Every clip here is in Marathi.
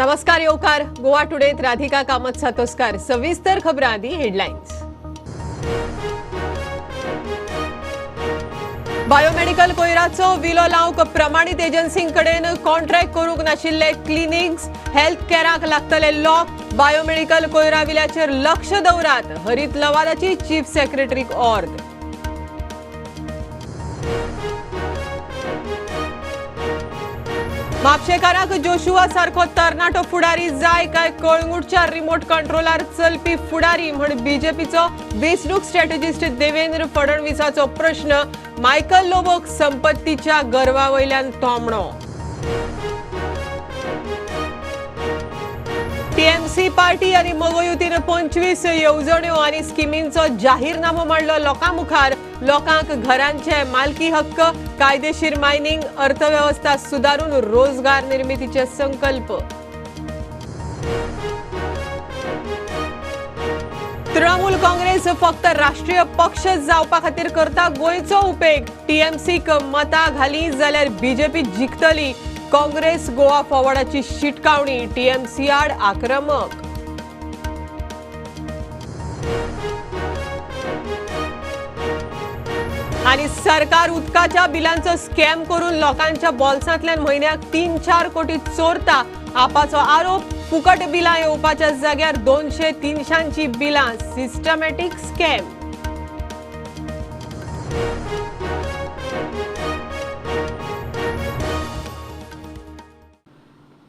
नमस्कार येवकार गोवा टुडेत राधिका कामत सातोस्कार सविस्तर खबरां आदी हेडलायन्स। बायोमेडिकल कोयराचो विलो लावंक प्रमाणीत एजन्सींकडेन कॉन्ट्रॅक्ट करूंक नाशिल्ले क्लिनिक्स हेल्थ केअराक लागतले लॉक। बायोमेडिकल कोयरा विल्याचेर लक्ष दवरात, हरीत लवादाची चीफ सेक्रेटरीक ऑर्द। म्हापशेकाराक जोशुआ सारको तरणाटो फुडारी जाय काय कळंगूटच्या रिमोट कंट्रोलार चलपी फुडारी म्हण बीजेपीचो वेंचणूक स्ट्रॅटेजिस्ट देवेंद्र फडणवीसाचो प्रश्न। मायकल लोबोक संपत्तीच्या गर्वावयल्यान तोमणो। टीएमसी पार्टी आनी मगो युतीन 25 येवजण्यो आनी स्किमींचो जाहीरनामो मांडलो लोकां मुखार। लोकांक घरांचे मालकी हक्क, कायदेशीर मायनिंग, अर्थव्यवस्था सुदारून रोजगार निर्मितीचे संकल्प। तृणमूल काँग्रेस फक्त राष्ट्रीय पक्ष जावपा खातीर करता गोंयचो उपेग। टीएमसीक मतां घाली जाल्यार बीजेपी जिखतली। काँग्रेस गोवा फॉरवर्डाची शिटकावणी, टीएमसी आड आक्रमक। आणि सरकार उदकाच्या बिलांचो स्कॅम करून लोकांच्या बोल्सांतल्यान म्हयन्याक 3-4 कोटी चोरता आपाचो आरोप। फुकट बिलां येवपाच्या जाग्यार 200-300ची बिलां, सिस्टमॅटिक स्कॅम।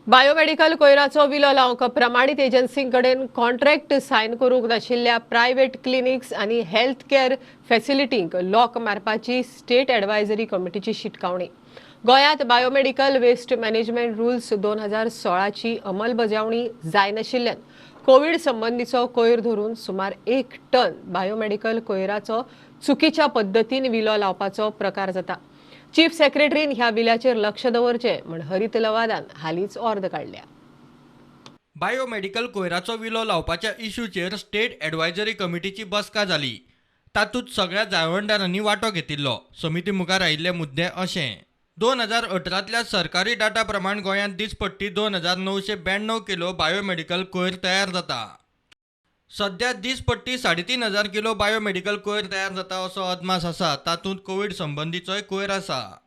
बायोमेडिकल कोयराचो विलो लावंक प्रमाणीत एजन्सींकडेन कॉन्ट्रॅक्ट सायन करूंक नाशिल्ल्या प्रायव्हेट क्लिनिक्स आनी हेल्थ केअर फॅसिलिटींक लॉक मारपाची स्टेट एडवायझरी कमिटीची शिटकावणी। गोंयांत बायोमेडिकल वेस्ट मॅनेजमेंट रुल्स 2016ची अंमलबजावणी जाय नाशिल्ल्यान कोविड संबंधीचो कोयर धरून सुमार 1 टन बायोमेडिकल कोयराचो चुकीच्या पद्दतीन विलो लावपाचो प्रकार जाता। चीफ सेक्रेटरीन ह्या विल्याचेर लक्ष दवरचे म्हण हरीत लवादान हालींच ऑर्द काडल्या। बायोमेडिकल कोयराचो विलो लावपाच्या इश्यूचेर स्टेट एडवायझरी कमिटीची बसका जाली। तातूंत सगळ्या जायवंदारांनी वांटो घेतिल्लो। समिती मुखार आयिल्ले मुद्दे अशे: 2018तल्या सरकारी डाटा प्रमाण गोंयांत दिसपट्टी 2992 किलो बायोमेडिकल कोयर तयार जाता। सध्या दिसपट्टी 3500 किलो बायोमेडिकल कोयर तयार जाता असो अदमास आसा। तातूंत कोविड संबंधीचोय कोयर आसा।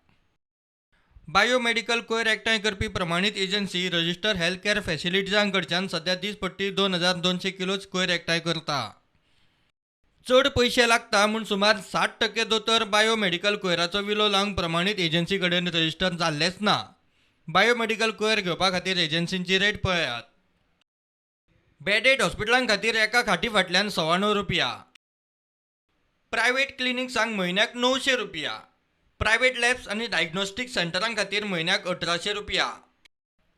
बायोमेडिकल कोयर एकठांय करपी प्रमाणीत एजन्सी रजिस्टर हेल्थ केअर फॅसिलिटीजांकडच्यान सध्या दिसपट्टी 2200 किलोच कोयर एकठांय करता। चड पयशे लागता म्हूण सुमार 60% दोतोर बायोमेडिकल कोयराचो विलो लावंक प्रमाणीत एजन्सी कडेन रजिस्टर जाल्लेच ना। बायोमेडिकल कोयर घेवपा खातीर एजन्सींची रेट पळयात। बेडेड हॉस्पिटलां खातीर एका खाटी फाटल्यान 96 रुपया। प्रायव्हेट क्लिनिक्सांक म्हयन्याक 900 रुपया। प्रायव्हेट लॅब्स आनी डायग्नोस्टीक सेंटरां खातीर म्हयन्याक 1800 रुपया।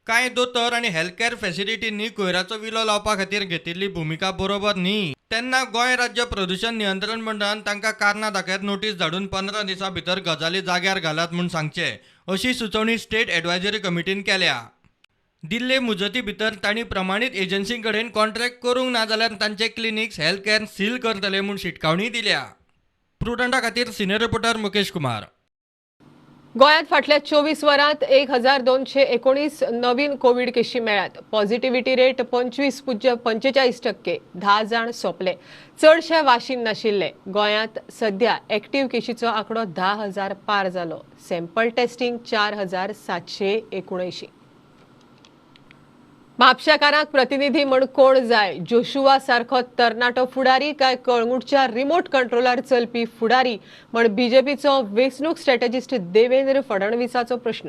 कांय दोतोर आनी हेल्थ केअर फॅसिलिटींनी कोयराचो विलो लावपा खातीर घेतिल्ली भुमिका बरोबर न्ही। तेन्ना गोंय राज्य प्रदूषण नियंत्रण मंडळान तांकां कारणां दाखयत नोटीस धाडून 15 दिसां भितर गजाली जाग्यार घालात म्हूण सांगचे अशी सुचोवणी स्टेट एडवायझरी कमिटीन केल्या। दिल्ले मुजती भितर तांणी प्रमाणीत एजन्सी कडेन कॉन्ट्रॅक्ट करूंक ना जाल्यार तांचे क्लिनिक्स हेल्थ केअर सील करतले म्हूण शिटकावणी दिल्या। प्रुडंटा खातीर सिनियर रिपोर्टर मुकेश कुमार। गोंयांत फाटल्या 24 वरांत 1219 नवीन कोविड केशी मेळ्ळ्यात। Positivity rate 25.45%। 10 जाण सोंपले। चडशे वाशीन नाशिल्ले। गोंयांत सध्या एक्टिव्ह केशीचो आंकडो 10,000 पार जालो। Sample testing 4779। म्हापशेकारांक प्रतिनिधी म्हण कोण जाय? जोशुआ सारको तरणाटो फुडारी काय कळंगूटच्या रिमोट कंट्रोलार चलपी फुडारी म्हण बीजेपीचो वेंचणूक स्ट्रॅटेजिस्ट देवेंद्र फडणवीसाचो प्रश्न।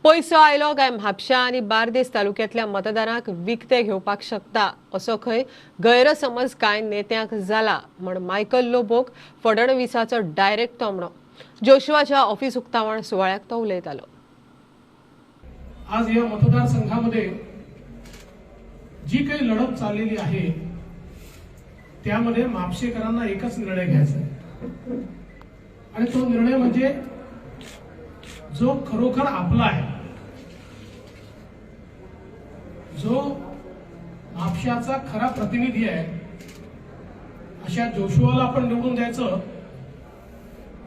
पयसो आयलो काय म्हापशा आनी बार्देस तालुक्यांतल्या मतदारांक विकते घेवपाक शकता असो खंय गैरसमज कांय नेत्यांक जाला म्हण मायकल लोबोक फडणवीसाचो डायरेक्ट तोमणो। जोशुआच्या ऑफिस उक्तावण सुवाळ्याक तो उलयतालो। आज या मतदारसंघामध्ये जी काही लढत चाललेली आहे त्यामध्ये म्हापशेकरांना एकच निर्णय घ्यायचा आहे आणि तो निर्णय म्हणजे जो खरोखर आपला आहे, जो म्हापशाचा खरा प्रतिनिधी आहे अशा जोशुआला आपण निवडून द्यायचं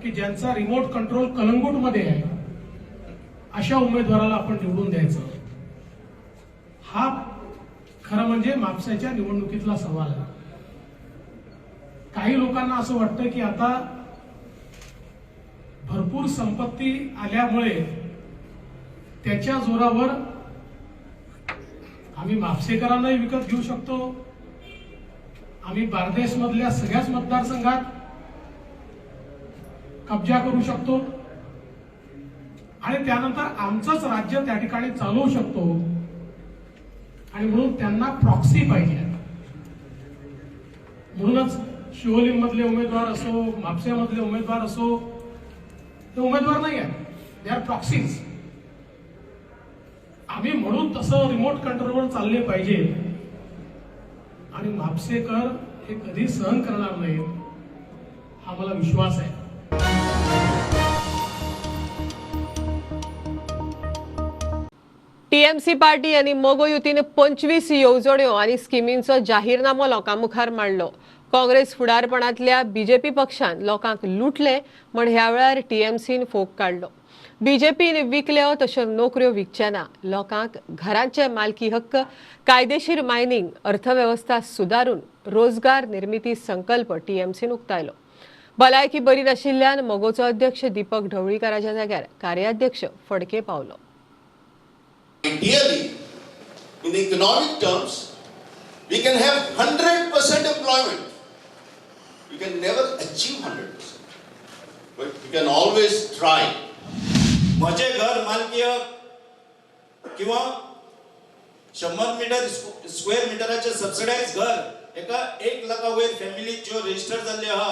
की ज्यांचा रिमोट कंट्रोल कलंगूटमध्ये आहे अशा उमेदवाराला आपण निवडून द्यायचं। हा खरं म्हणजे म्हापसाच्या निवडणुकीतला सवाल आहे. काही लोकांना असं वाटतं की आता भरपूर संपत्ती आल्यामुळे त्याच्या जोरावर आम्ही म्हापसेकरांनाही विकत घेऊ शकतो, आम्ही बारदेश मधल्या सगळ्याच मतदारसंघात कब्जा करू शकतो आणि त्यानंतर आमचंच राज्य त्या ठिकाणी चालवू शकतो. आणि म्हणून त्यांना प्रॉक्सी पाहिजे. म्हणूनच शिवोलीम मधले उमेदवार असो, म्हापसेमधले उमेदवार असो, ते उमेदवार नाही आहेत, दे आर प्रॉक्सीज. आम्ही म्हणून तसं रिमोट कंट्रोलवर चालले पाहिजे आणि म्हापसेकर हे कधी सहन करणार नाहीत, हा मला विश्वास आहे. टीएमसी पार्टी आणि मोगो युतीने 25 येवजण्यो आणि स्किमींचो जाहीरनामो लोकांमुखार मांडलो. काँग्रेस फुडारपणातल्या बीजेपी पक्षान लोकांक लुटले म्हण ह्या वेळार टीएमसीन फोग काढलो. बीजेपीन विकल्यो तश्यो नोकऱ्यो विकचे ना, लोकांक घरांचे मालकी हक्क, कायदेशीर मायनिंग, अर्थव्यवस्था सुदारून रोजगार निर्मिती संकल्प टीएमसीन उक्तायलो. भलायकी बरी नाशिल्ल्यान मोगोचो अध्यक्ष दीपक ढवळीकाराच्या जाग्यार कार्याध्यक्ष फडके पावलो. Ideally, in economic terms, we can have 100% employment. We can never achieve 100%, but we can always try. माझे घर मालकी हक किंवा 100 मीटर स्क्वेअर मीटराचे सबसिडाइज घर एका 1 लाखा वयर फॅमिली ज्यो रजिस्टर जाल्ले आहा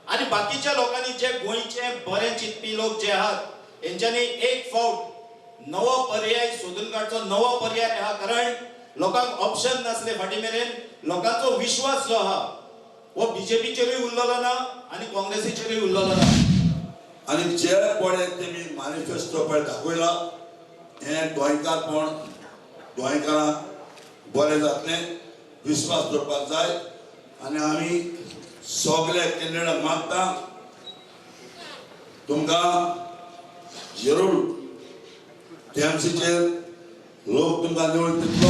आणि बाकीच्या लोकांनी जे गोंयचे बरे चिंतपी लोक जे आहात यांच्यानी एक फावट नवो पर्याय सोदून काडचो. नवो पर्याय आहा कारण लोकांक ऑप्शन नासले फाटी मेरेन. लोकांचो विश्वास जो आहा वो बीजेपीचेरूय उरलेलो ना आणि काँग्रेसीचेरूय उरलेलो ना. आणि जे पळय तेमी मॅनिफेस्टो पळय दाखयला हे गोंयकारपण गोंयकारांक बरें जातलें विश्वास दवरपाक जाय. आणि आमी सगळे कॅन्डिडेट मागता तुमकां जरूर टीएमसीचे लोक तुमकां निवडून दितलो.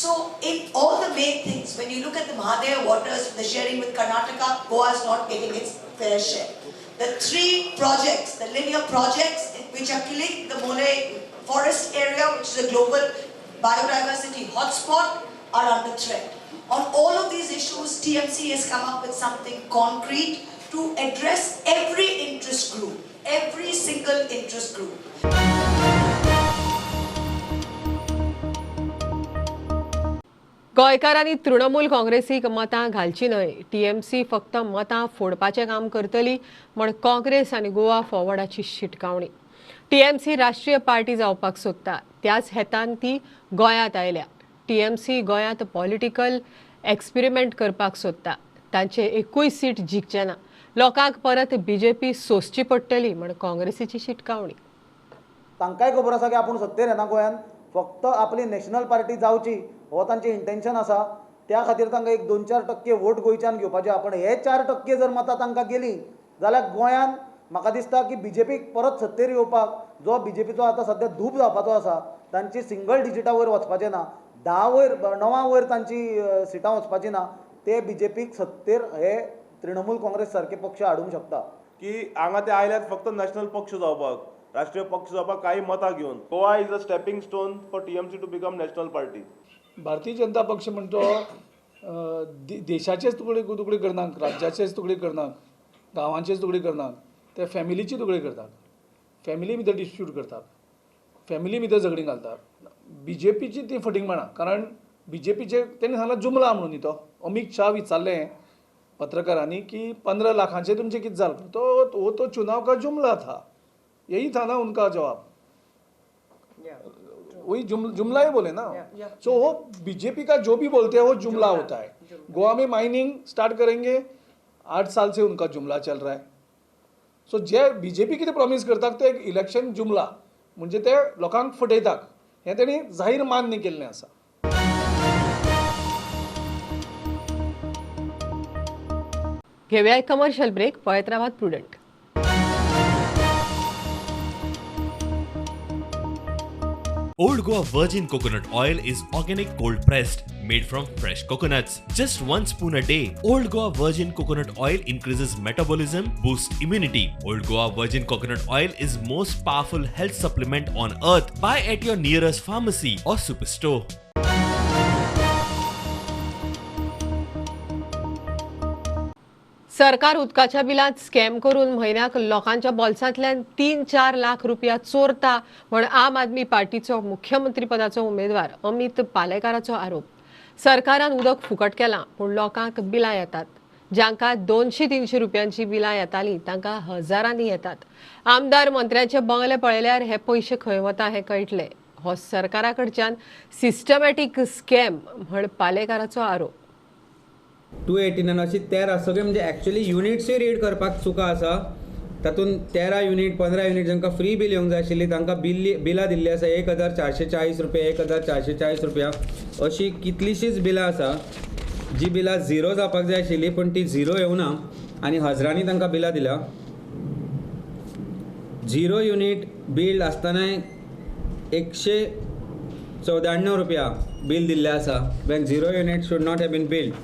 So in all the main things, when you look at the Mahadeva waters, the sharing with Karnataka, Goa is not getting its fair share. The 3 projects, the linear projects which are killing the Mole forest area, which is a global biodiversity hotspot, are under threat. On all of these issues, TMC has come up with something concrete to address every interest group, every single interest group. गोंयकारांनी तृणमूल काँग्रेसीक मतां घालची न्हय, टीएमसी फक्त मतां फोडपाचें काम करतली म्हण काँग्रेस आनी गोवा फॉरवर्डाची शिटकावणी. टीएमसी राष्ट्रीय पार्टी जावपाक सोदता, त्याच हेतान ती गोंयांत आयल्या. टीएमसी गोंयांत पॉलिटिकल एक्सपेरिमेंट करपाक सोदता. तांचे एकूय सीट जिखचे ना. लोकांक परत बीजेपी सोंसची पडटली म्हण काँग्रेसीची शिटकावणी. तांकांय खबर आसा की आपूण सत्तेर येना गोंयांत, फक्त आपली नॅशनल पार्टी जावची हो तांचें इंटेन्शन आसा. त्या खातीर तांकां 1-2-4% वोट गोंयच्यान घेवपाचे. पण हे 4% जर मतां तांकां गेली जाल्यार गोंयांत म्हाका दिसता की बीजेपीक परत सत्तेर येवपाक, जो बीजेपीचो आतां सध्या धूप जावपाचो आसा, तांची सिंगल डिजिटा वयर वचपाचें ना, 9 वयर तांची सिटां वचपाची ना. ते बीजेपीक सत्तेर हे तृणमूल काँग्रेस सारखे पक्ष हाडूंक शकता. की हांगा ते आयल्यात फक्त नॅशनल पक्ष जावपाक, राष्ट्रीय पक्ष जावपाक काही मतां घेवन. Goa is a stepping stone for TMC to become national party. भारतीय जनता पक्ष म्हणतो देशाचेच तुकडे करनात, राज्याचेच तुकडे करनात, गांवांचेच तुकडे करनात, ते फॅमिलीचे तुकडे करतात. फॅमिली भितर डिस्प्यूट करतात, फॅमिली भितर झगडीं घालतात. बीजेपीची ती फटींग म्हणा, कारण बीजेपीचे तेणी सांगला जुमला म्हणून न्ही. तो अमित शाह विचारलें पत्रकारांनी की 15 लाखांचे तुमचे कितें जालें, तो चुनाव का जुमला था. यही था ना उनका जवाब, वही जुमला ही बोले ना. सो वो बीजेपी का जो भी बोलते हैं वो जुमला होता है. गोवा में माइनिंग स्टार्ट करेंगे, 8 साल से उनका जुमला चल रहा है. सो जे बीजेपी कितें प्रॉमिस करतात ते इलेक्शन जुमला म्हणजे ते लोकांक फटयतात, हें तेणी जाहीर मान्य केल्लें आसा. घेवया एक कमर्शियल ब्रेक, पळयत रावात prudent. Old Goa Virgin Coconut Oil is organic cold pressed, made from fresh coconuts. Just 1 spoon a day. Old Goa Virgin Coconut Oil increases metabolism, boosts immunity. Old Goa Virgin Coconut Oil is most powerful health supplement on earth. Buy at your nearest pharmacy or superstore. सरकार उदकाच्या बिलांत स्कॅम करून म्हयन्याक लोकांच्या बोल्सांतल्यान 3-4 लाख रुपया चोरता म्हण आम आदमी पार्टीचो मुख्यमंत्री पदाचो उमेदवार अमित पालेकाराचो आरोप. सरकारान उदक फुकट केलां पूण लोकांक बिलां येतात. जांकां 200-300 रुपयांची बिलां येतालीं तांकां हजारांनी येतात. आमदार मंत्र्यांचे बंगले पळयल्यार हे पयशे खंय वता हें कळटलें. हो सरकारा कडच्यान सिस्टमॅटीक स्कॅम म्हण पालेकाराचो आरोप. 289 अशी 13 सगळे म्हणजे एक्चुअली युनिट्सूय रीड करपाक चुका आसा. तातूंत 13 युनिट 15 युनिट जांकां फ्री बिल येवंक जाय आशिल्ली तांकां बिलां दिल्ली आसा 1440 रुपया 1440 रुपया अशी कितलीशीच बिलां आसा जी बिलां झिरो जावपाक जाय आशिल्ली पण ती झिरो येवना आनी हजारांनी तांकां बिलां दिल्या. 0 युनिट बिल आसतनाय 194 रुपया बिल दिल्लें आसा. When 0 unit should not have been billed.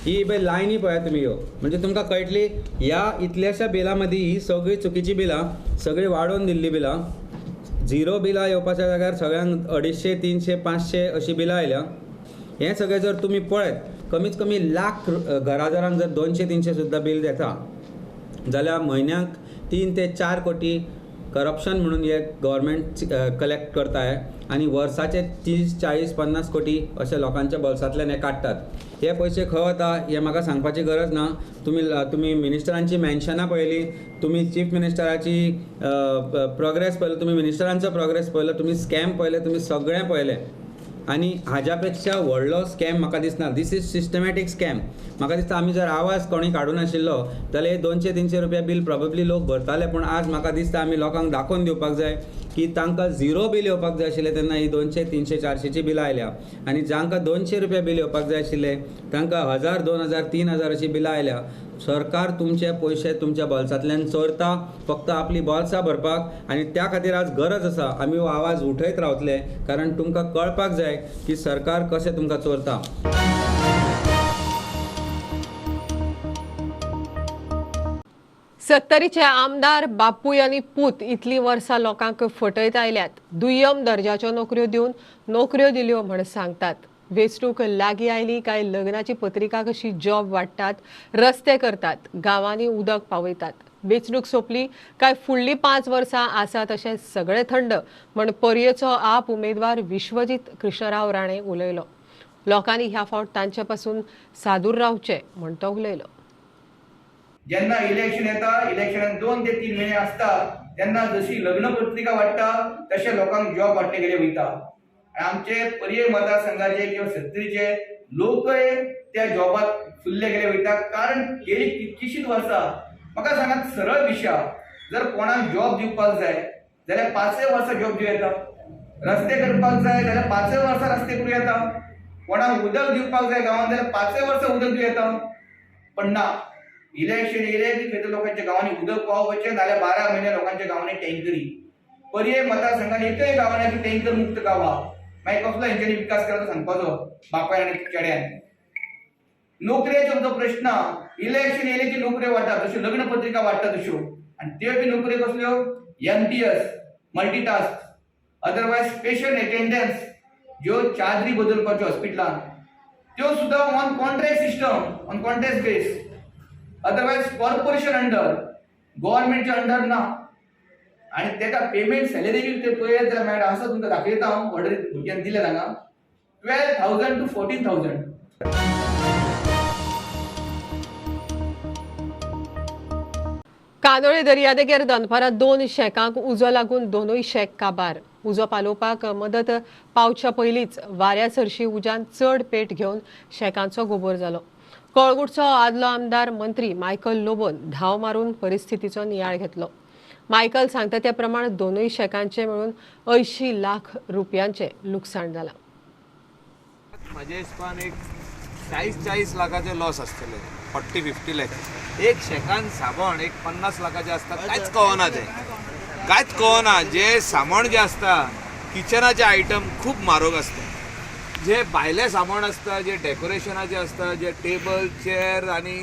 ही पळय लायनी पळया तुमी ह्यो म्हणजे तुमकां कळटली ह्या इतल्याशा बिलां मदीं ही सगळी चुकीची बिलां सगळी वाडोवन दिल्ली बिलां. 0 बिलां येवपाच्या जाग्यार सगळ्यांक 250, 300, 500 अशी बिलां आयल्या. हें सगळें जर तुमी पळयत कमीत कमी लाख घरादारांक जर 200-300 सुद्दां बिल येता जाल्यार म्हयन्याक 3 ते 4 कोटी करप्शन म्हणून हे गव्हर्मेंट कलेक्ट करताय आनी वर्साचे 30-40-50 कोटी अशे लोकांच्या बोल्सांतल्यान हे काडटात. हे पयशे खंय वता हे म्हाका सांगपाची गरज ना. तुमी मिनिस्टरांची मेन्शनां पळयलीं, तुमी चीफ मिनिस्टराची प्रोग्रेस पळयलो, तुमी मिनिस्टरांचो प्रोग्रेस पळयलो, तुमी स्कॅम पळयले, तुमी सगळें पळयलें. आनी हाज्या पेक्षा व्हडलो स्कॅम म्हाका दिसना. This is systematic scam. म्हाका दिसता आमी जर आवाज कोणी काडून आशिल्लो जाल्यार 200-300 रुपया बिल प्रोबेबली लोक भरताले पूण आज म्हाका दिसता आमी लोकांक दाखोवन दिवपाक जाय की तांकां 0 बिल येवपाक जाय आशिल्लें तेन्ना ही 200, 300, 400ची बिलां आयल्या आनी जांकां 200 रुपया बिल येवपाक जाय आशिल्लें तांकां 1000, 2000, 3000 अशी बिलां आयल्या. सरकार तुमचे पयशे तुमच्या बोल्सांतल्यान चोरता फक्त आपली बोल्सां भरपाक आनी त्या खातीर आज गरज आसा आमी हो आवाज उठयत रावतले कारण तुमकां कळपाक जाय की सरकार कशें तुमकां चोरता. सत्तरीचे आमदार बापूय आनी पूत इतलीं वर्सां लोकांक फटयत आयल्यात. दुय्यम दर्जाच्यो नोकऱ्यो दिवन नोकऱ्यो दिल्यो म्हण सांगतात. वेंचणूक लागीं आयली काय लग्नाची पत्रिका कशी जॉब वाडटात, रस्ते करतात, गांवांनी उदक पावयतात. वेंचणूक सोंपली काय फुडलीं 5 वर्सां आसा तशें सगळें थंड म्हण पर्येचो आप उमेदवार विश्वजीत कृष्णराव राणे उलयलो. लोकांनी ह्या फावट तांचे पासून सादूर रावचें म्हण तो उलयलो. जेन्ना इलेक्शन येता इलेक्शनान 2 ते 3 महिने आसता तेन्ना जशी लग्न पत्रिका वाडटा तशें लोकांक जॉब वाडटे गेले वयता. आमचे पर्याय मतदारसंघाचे किंवा सत्तरीचे लोकय त्या जॉबात फुल्ले गेले वयता कारण गेली कितकीशीच वर्सां म्हाका सांगात सरळ विशा जर कोणाक जॉब दिवपाक जाय जाल्यार 5 वर्सां जॉब दिवं येता. रस्ते करपाक जाय जाल्यार 5 वर्सां रस्ते करूं येता. कोणाक उदक दिवपाक जाय गांवांत जाल्यार 5 वर्सां उदक दिवं येता. पण ना इलेक्शन येयले की खंय लोकांच्या गांवांनी उदक पावपाचें नाल्यार 12 म्हयने लोकांच्या गांवांनी टँकरी. पर्याय मतदारसंघान एकय गांवांनी टँकर मुक्त गांवां मागीर कसलो हेंच्यांनी विकास केला तो सांगपाचो बापाय आनी चेड्यान. नोकरेचो जो प्रश्न इलेक्शन येयले की नोकऱ्यो वाडटा तश्यो लग्न पत्रिका वाडटा तश्यो आनी त्यो बी नोकऱ्यो कसल्यो MTS multitask otherwise patient attendance ज्यो चादरी बदलपाच्यो हॉस्पिटलान त्यो सुद्दां on contract system on contract base. Otherwise corporation under गव्हर्नमेंटच्या अंडर ना आनी तेका पेमेंट सॅलरी बी ते पळयत जाल्यार मेळटा. असो तुमकां दाखयता हांव ऑर्डर भुरग्यांक दिले हांगा 12,000 to 14,000. कांदोळे दर्यादेगेर दनपारां 2 शेकांक उजो लागून दोनूय शेक काबार. उजो पालोवपाक मदत पावच्या पयलींच वाऱ्या सरशी उज्यान चड पेट घेवन शेकांचो गोबोर जालो. कळंगूटचो आदलो आमदार मंत्री मायकल लोबोन धांव मारून परिस्थितीचो नियाळ घेतलो. मायकल सांगता त्या प्रमाण दोनूय शेकांचे मेळून 80 लाख रुपयांचे लुकसाण जालां. म्हज्या हिसपान एक 40 लाखाचे लॉस आसतले 40-50 लाख एक शेकान साबण एक 50 लाखाचे आसता. कांयच कळना ते कांयच कळना जे सामण जे आसता किचनाचे आयटम खूप म्हारग असतात. जे भायले सामान असता, जे डेकोरेशनाचे असता, जे टेबल चेअर आणि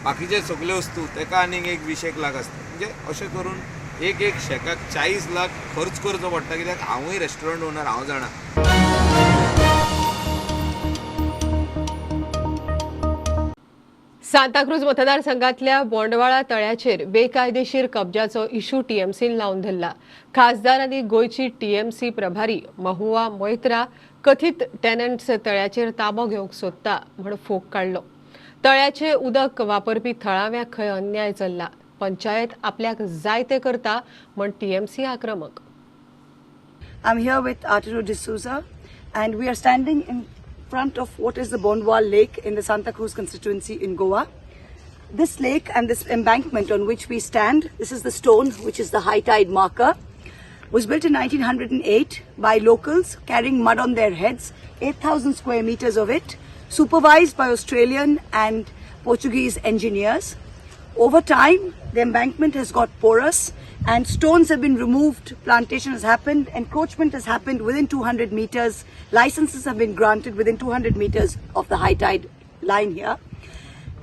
बाकीचे सगळे वस्तू ताका आनीक एक 20 लाख असता. म्हणजे अशें करून एक शेकाक 40 लाख खर्च करचो पडटा. कित्याक हांवूय रेस्टॉरंट ओनर, हांव जाणा. सांताक्रूज मतदारसंघातल्या बोंडवाळा तळ्याचेर बेकायदेशीर कब्जाचो इशू टीएमसीन लावन धरला. खासदार आनी गोंयची टीएमसी प्रभारी महुआ मोइत्रा कथीत टेनंट्स तळ्याचेर ताबो घेवंक सोदता म्हूण फोग काडलो. तळ्याचे उदक वापरपी थळाव्यांक खंय अन्याय चल्ला. पंचायत आपल्याक जाय ते करता म्हूण टीएमसी आक्रमक. I'm here with Arturo D'Souza, and we are standing in front of what is the Bondwal Lake in the Santa Cruz constituency in Goa. This lake and this embankment on which we stand, this is the stone which is the high tide marker, was built in 1908 by locals carrying mud on their heads, 8,000 square meters of it, supervised by Australian and Portuguese engineers. Over time, the embankment has got porous and stones have been removed, plantation has happened, encroachment has happened within 200 meters, licenses have been granted within 200 meters of the high tide line here.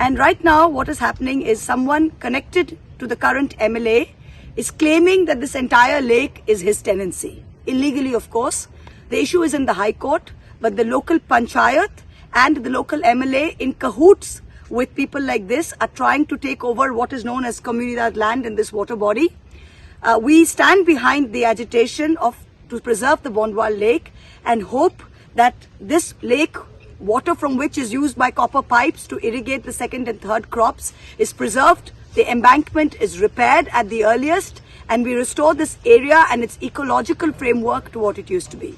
And right now what is happening is someone connected to the current MLA is claiming that this entire lake is his tenancy. Illegally, of course. The issue is in the High Court, but the local panchayat and the local MLA in cahoots with people like this are trying to take over what is known as Comunidad land in this water body. We stand behind the agitation to preserve the Bondwal Lake and hope that this lake, water from which is used by copper pipes to irrigate the second and third crops, is preserved, the embankment is repaired at the earliest, and we restore this area and its ecological framework to what it used to be.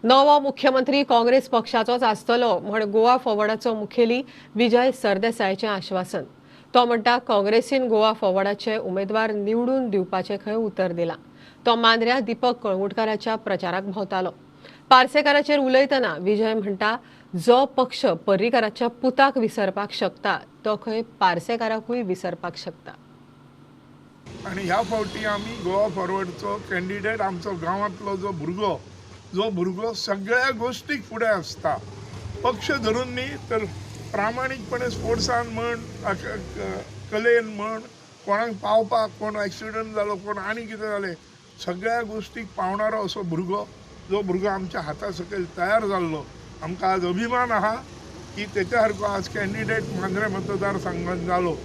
नवो मुख्यमंत्री काँग्रेस पक्षाचोच आसतलो म्हण गोवा फॉरवर्डाचो मुखेली विजय सरदेसायचें आश्वासन. तो म्हणटा काँग्रेसीन गोवा फॉरवर्डाचे उमेदवार निवडून दिवपाचें खंय उतर दिलां. तो मांद्र्या दीपक कळंगुटकाराच्या प्रचाराक भोंवतालो. पार्सेकाराचेर उलयतना विजय म्हणटा जो पक्ष पर्रीकाराच्या पुताक विसरपाक शकता तो खंय पार्सेकाराकूय विसरपाक शकता. आणि ह्या फावटी आमी गोवा फॉरवर्डचो कॅन्डिडेट आमचो गांवांतलो जो भुरगो सगळ्या गोष्टीक फुडें आसता. पक्ष धरून न्ही तर प्रामाणीकपणे स्पोर्ट्सान म्हण, कलेन म्हण, कोणाक पावपाक, कोण एक्सिडंट जालो, कोण आनी कितें जालें, सगळ्या गोष्टीक पावणारो असो भुरगो, जो भुरगो आमच्या हाता सकयल तयार जाल्लो. आमकां आज अभिमान आहा की तेच्या सारको आज कॅन्डिडेट मांद्रे मतदारसंघात जालो.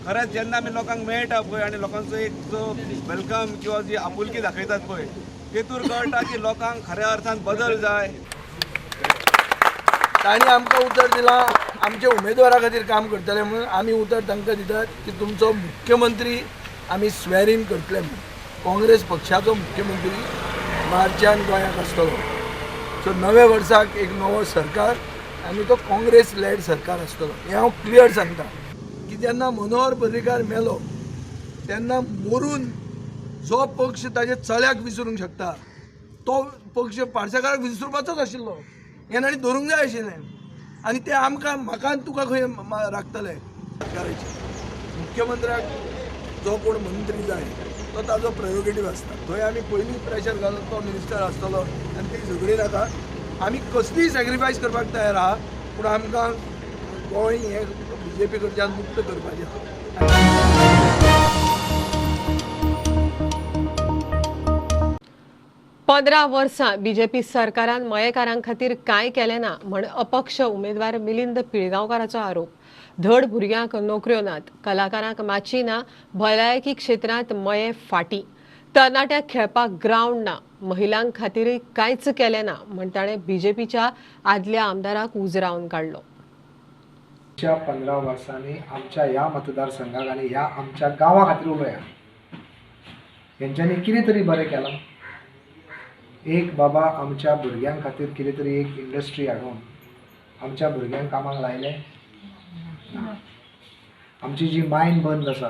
खरेंच जेन्ना आमी लोकांक मेळटा पळय आनी लोकांचो एक जो वेलकम किंवा जी आपुलकी दाखयतात पळय, तेतूर कळटा की लोकांक खऱ्या अर्थान बदल जाय. तांणी आमकां उतर दिलां आमच्या उमेदवारा खातीर काम करतले म्हणून. आमी उतर तांकां दितात की तुमचो मुख्यमंत्री आमी स्वेरीन करतले म्हणून. काँग्रेस पक्षाचो मुख्यमंत्री मार्चान गोंयांत आसतलो. सो नव्या वर्साक एक नवो सरकार आनी तो काँग्रेस लेड सरकार आसतलो. हें हांव क्लियर सांगता की जेन्ना मनोहर पर्रीकार मेलो तेन्ना मरून जो पक्ष ताजे चल्याक विसरूंक शकता तो पक्ष पार्सेकाराक विसरपाचोच आशिल्लो. हें ताणी धरूंक जाय आशिल्लें. आनी ते आमकां म्हाका तुका खंय राखतले. मुख्यमंत्र्याक जो कोण मंत्री जाय तो ताजो प्रेरोगेटीव आसता. थंय आमी पयलीं प्रेशर घालून तो मिनिस्टर आसतलो आनी ती झगडी नाका. आमी कसलीय सॅक्रिफायस करपाक तयार आहा, पूण आमकां गोंय हें BJP कडच्यान मुक्त करपाचें आहा. 15 वर्सां बीजेपी सरकारान मयेकारां खातीर कांय केलें ना म्हण अपक्ष उमेदवार मिलिंद पिळगांवकाराचो आरोप. धड भुरग्यांक नोकऱ्यो नात, कलाकारांक माची ना, भलायकी क्षेत्रांत मये फाटी, तरणाट्यांक खेळपाक ग्रावंड ना, महिलांक खातीरय कांयच केलें ना म्हण ताणें बीजेपीच्या आदल्या आमदाराक उजरावन काडलो. 15 वर्सांनी आमच्या ह्या मतदारसंघाक आनी ह्या आमच्या गांवा खातीर उलोवया. हेंच्यांनी कितें तरी बरें केलां. एक बाबा आमच्या भुरग्यां खातीर कितें तरी एक इंडस्ट्री हाडून आमच्या भुरग्यांक कामाक लायलें ना. आमची जी मायन बंद आसा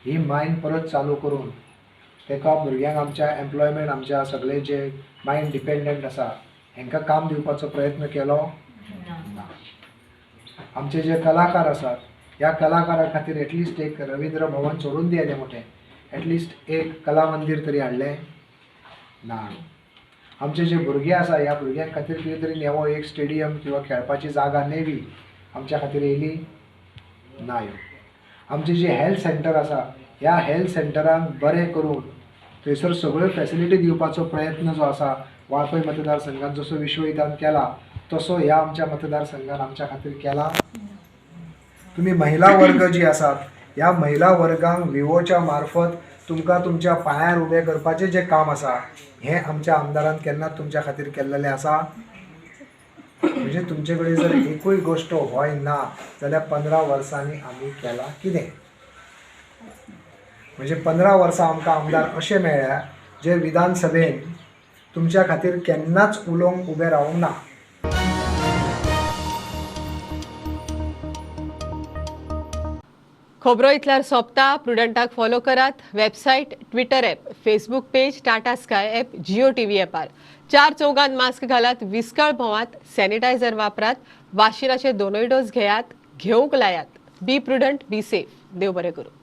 ही मायन परत चालू करून तेका भुरग्यांक आमच्या एम्प्लॉयमेंट आमच्या सगळे जे मायन डिपेंडंट आसा हांकां काम दिवपाचो प्रयत्न केलो ना. आमचे जे कलाकार आसात ह्या कलाकारा खातीर एटलिस्ट एक रवींद्र भवन सोडून दिया मोठे एटलिस्ट एक कला मंदिर तरी हाडलें ना. आमचे जे भुरगे आसा ह्या भुरग्यां खातीर कितें तरी नेवो एक स्टेडियम किंवा खेळपाची जागा नेवी आमच्या खातीर येयली ना. आमचे जे हेल्थ सेंटर आसा ह्या हेल्थ सेंटरांक बरें करून थंयसर सगळ्यो फॅसिलिटी दिवपाचो प्रयत्न जो आसा वाळपय मतदारसंघात जसो विश्वहितान केला तसो ह्या आमच्या मतदारसंघात आमच्या खातीर केला. तुम्ही महिला वर्ग जी आसात ह्या महिला वर्गांक विवोच्या मार्फत तुमकां तुमच्या पांयार उबें करपाचें जें काम आसा हें आमच्या आमदारान केन्नाच तुमच्या खातीर केल्लेलें आसा. म्हणजे तुमचे कडेन जर एकूय गोश्ट होय ना जाल्यार 15 वर्सांनी आमी केला कितें. म्हणजे 15 वर्सां आमकां आमदार अशे मेळ्ळ्या जे विधानसभेन तुमच्या खातीर केन्नाच उलोवंक उबे रावंक ना. खबरो इतल्यार सोंपता. प्रुडंटाक फॉलो करात. Website, Twitter app, Facebook page, Tata Sky app, Jio TV ॲपार 4 चौगांत मास्क घालात, विस्कळ भोंवात, सॅनिटायझर वापरात, वाशिनाचे 2 डोस घेयात, घेवंक लायात. बी प्रुडंट, बी सेफ. देव बरें करूं.